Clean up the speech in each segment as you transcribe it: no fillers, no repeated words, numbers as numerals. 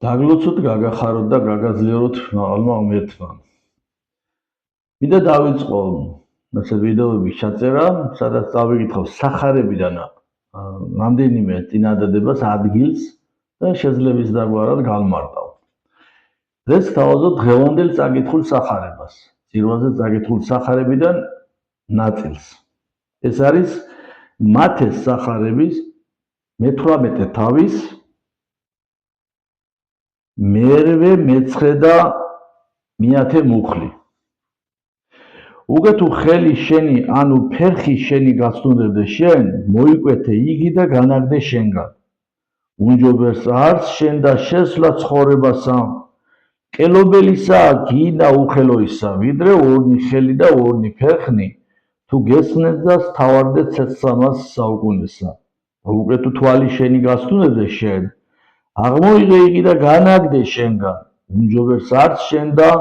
დაგლოცოთ, გაგახაროთ და გაგაძლიეროთ მაღალმა ღმერთმა. მინდა დავიწყო ასე ვიდეოების ჩაწერა, სადაც დავიკითხავ სახარებიდან რამდენიმე წინადადებას ადგილს და შეძლების დაგვარად გავმარტავ. დღეს თავაზობ დღევანდელ წაკითხულ სახარებას, ძირვაზე წაკითხულ სახარებიდან ნაწილს. ეს არის მათეს სახარების მე-18 თავის მერვე, მეცხრე და მეათე მუხლი. უკეთო ხელი შენი, ანუ ფერხი შენი გასტუნებდე შენ, მოიკვეთე იგი და განაგდე შენგან. უნჯობერს არს შენ და შესვლა ცხოვრებასა, კელობელისა გინდა უხელოისა, ვიდრე ორნი ხელი და ორნი ფერხნი, თუ გესმნეთ და სთავარდე ცეცხლსამას საუკუნესა. უკეთო თვალი შენი გასტუნებდე შენ, აღმოიღე იგი და განაგდე შენგან. უნჯობერს არს შენ და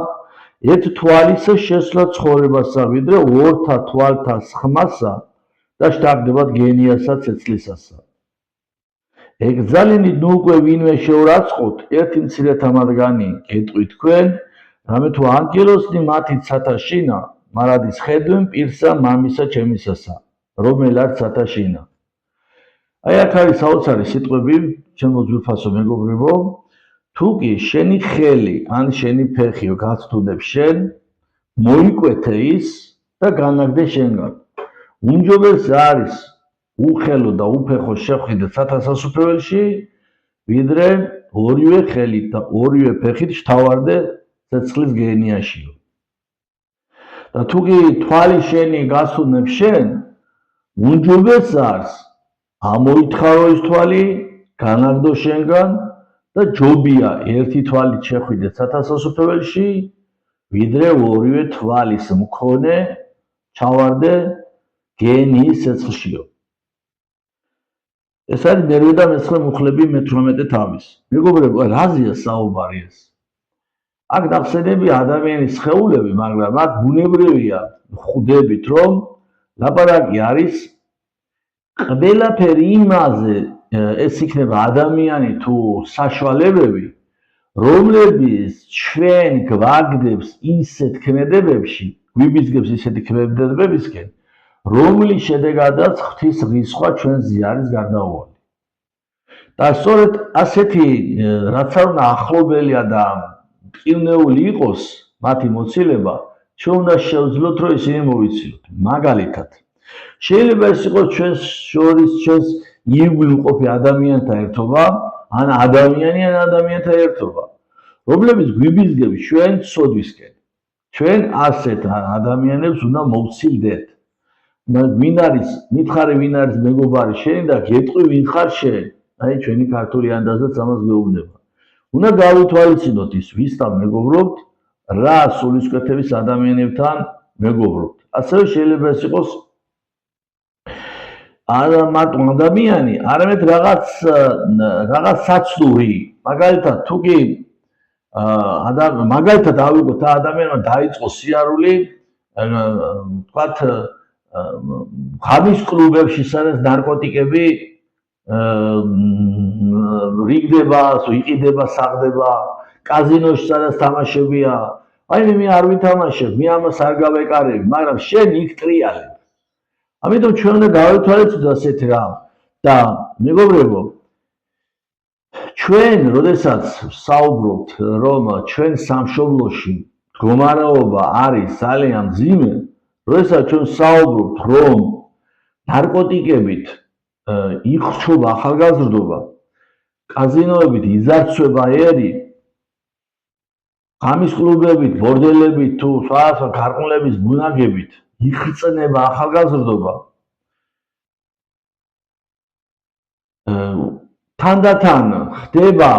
ერთ თვალისა შესვლა ცხოვრებასა, ვიდრე ორთა თვალთა სხმასა და შთაგდებათ გენიასა ცეცხლისასა. ეკძალინით ნუ უკვე ვინმე შეურაცხოთ, ერთი მცირეთა მათგანი გეტყვით თქვენ, რამე თუ ანგელოსნი მათი ცათაშინა, მარადის ხედვენ პირსა მამისა ჩემისასა, რომელ არ ცათაშინა. აი აქ არის საოცარი სიტყვები, ჩემო ძვირფასო მეგობრებო, თუ კი შენი ხელი ან შენი ფერხი გაცდუნებ შენ, მოიკვეთე ის და განაგდე შენგან. უნჯობერს არის უხელო და უფეხო შეხვიდე სათასასუფეველში, ვიდრე ორივე ხელით და ორივე ფეხით შთავარდე ცეცხლის გენიაშიო. და თუ კი თვალი შენი გასუნებ შენ, უნჯობერს არის ამოითხარო ის თვალი, განაგდო შენგან და ჯობია ერთი თვალით შეხვიდე სათასასუფეველში, ვიდრე ორივე თვალის მქონე ჩავარდე გენიის ცეცხლშიო. ეს არის მერვე და მეცხრე მუხლები მე-18 თავის. მეგობრებო, რაზეა საუბარი ეს? აქ ნახსენები ადამიანის სხეულები, მაგრამ აქ ბუნებრივია ხვდებით, რომ ლაპარაკი არის ყველაფერი იმაზე, ეს იქნება ადამიანი თუ საშუალებები, რომლებიც ჩვენ გვაგდებს ისეთ ქმედებებში, გვიბიძგებს ისეთი ქმედებებისკენ, რომლის შედეგადაც ღვთის რისხვა ჩვენ ზიარის გარდაუვალი. და სწორედ ასეთი, რაც არ უნდა ახლობელია და მტკივნეული იყოს მათი მოცილება, ჩვენ უნდა შევძლოთ, რომ ისინი მოვიცილოთ. მაგალითად, შეიძლება ეს იყოს ჩვენს შორის ჩვენს ირგვლივ მყოფი ადამიანთა ერთობა, ან ადამიანი ან ადამიანთა ერთობა, რომლებიც გვიბიძგებს ჩვენ სოდვისკენ. ჩვენ ასეთ ადამიანებს უნდა მოვცილდეთ. ვინ არის, მითხარი ვინ არის მეგობარი შენი და გეტყვი ვინ ხარ შენ. აი ჩვენი ქართული ანდაზაც ამას გვეუბნება. უნდა გავითვალისწინოთ ის, ვისთან მეგობრობთ, რა სულისკვეთების ადამიანებთან მეგობრობთ. ასევე შეიძლება ეს იყოს არა მარტო ადამიანი, არამედ რაღაც საცდური. მაგალითად, თუ კი მაგალითად ავიღოთ ადამიანმა დაიწყო სიარული, ვთქვათ, ღამის კლუბებში, სადაც ნარკოტიკები რიგდება, იყიდება, საღდება, კაზინოში, სადაც თამაშებია. აი მე არ ვითამაშებ, მე ამას არ გავეკარებ, მაგრამ შენ იქ ტრიალებ. ამიტომ ჩვენ უნდა გავითვალისწინოთ ასეთ რამ და მეგობრებო, ჩვენ როდესაც საუბრობთ, რომ ჩვენ სამშობლოში მდგომარეობა არის ძალიან მძიმე, როდესაც ჩვენ საუბრობთ, რომ ნარკოტიკებით იხრჩობა ახალგაზრდობა, კაზინოებით იზარცვება ერი, ღამის კლუბებით, ბორდელებით თუ სხვა გარყვნილების ბუნაგებით იხრწნება ახალგაზრდობა, თანდათან ხდება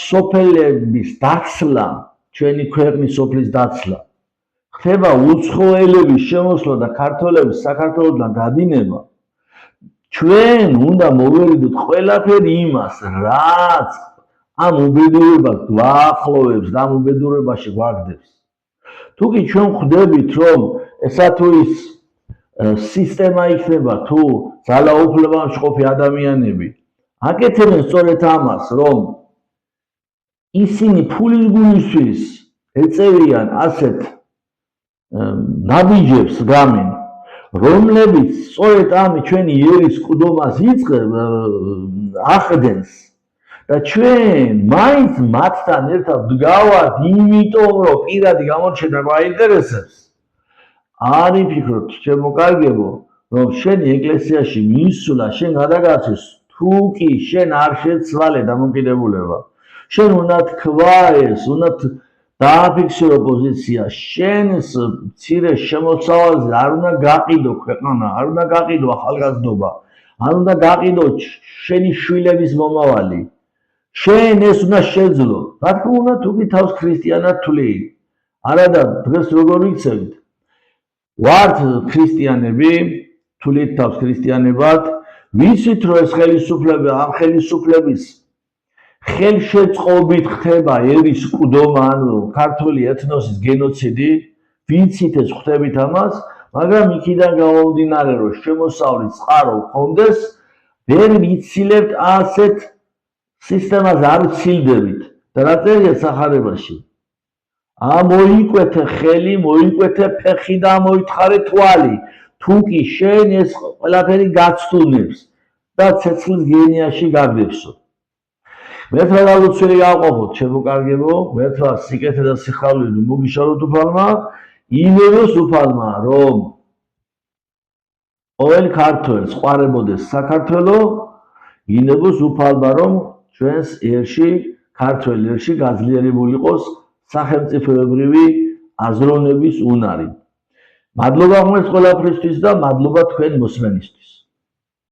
სოფლების დაცლა, ჩვენი ქვეყნის სოფლის დაცლა, ხდება უცხოელების შემოსვლა და ქართველების საქართველოსთან გადინება. ჩვენ უნდა მოვერიდოთ ყველაფერი იმას, რაც ამ უბედურებას გვაახლოვებს და ამ უბედურებაში გვაგდებს. თუ კი ჩვენ ხვდებით, რომ ესა თუ ის სისტემა იქნება, თუ ძალაუფლებაში მყოფი ადამიანები აკეთებენ სწორედ ამას, რომ ისინი ფულის გულისთვის ეწევიან ასეთ ნაბიჯებს გამენ, რომლებიც სწორედ ამ ჩვენი ერის ყდომას ახდენს და ჩვენ მაინც მათთან ერთად ვდგავართ, იმიტომ რომ პირადი გამოჩენა გვაინტერესებს. არ იფიქროთ, ჩემო კარგებო, რომ შენი ეკლესიაში მისვლა შენ გადაგაცეს, თუ კი შენ არ შეცვალე დამოკიდებულება. შენ უნდა თქვა ეს, უნდა დააფიქსირო პოზიცია, შენს მცირე შემოსავალზე არ უნდა გაყიდო ქვეყანა, არ უნდა გაყიდო ახალგაზრდობა, არ უნდა გაყიდო შენი შვილების მომავალი. შენ ეს უნდა შეძლო. რა თქმა უნდა, თუ კი თავს ქრისტიანად თვლი. არადა დღეს როგორ ვიცევით? ვართ ქრისტიანები, თვლით თავს ქრისტიანებად, ვიცით რომ ეს ხელისუფლება, ამ ხელისუფლების ხელშეწყობით ხდება ერის ყდომა, ანუ ქართული ეთნოსის გენოციდი, ვიცით ეს ხვდებით ამას, მაგრამ იქიდან გამომდინარე რომ შემოსავლის წყარო გქონდეს, ვერ ვიცილებთ ასეთ სისტემას არ ვცილდებით და რა წერია სახარებაში? მოიკვეთე ხელი, მოიკვეთე ფეხი და მოითხარე თვალი, თუ კი შენ ეს ყველაფერი გაცდუნებს და ცეცხლის გენიაში გაგდებსო. მერტვა გალოცველი გავყოფოთ, ჩემო კარგებო, მერტვა სიკეთე და სიხარული მოგიშალოთ უფალმა, იმეროს უფალმა, რომ ყოველ ქართველს ყვარებოდეს საქართველო, ინებოს უფალმა, რომ ჩვენს ერში, ქართველ ერში გაძლიერებული იყოს სახელმწიფოებრივი აზროვნების უნარი. მადლობა ღმერთს ყველაფრისთვის და მადლობა თქვენ მოსმენისთვის.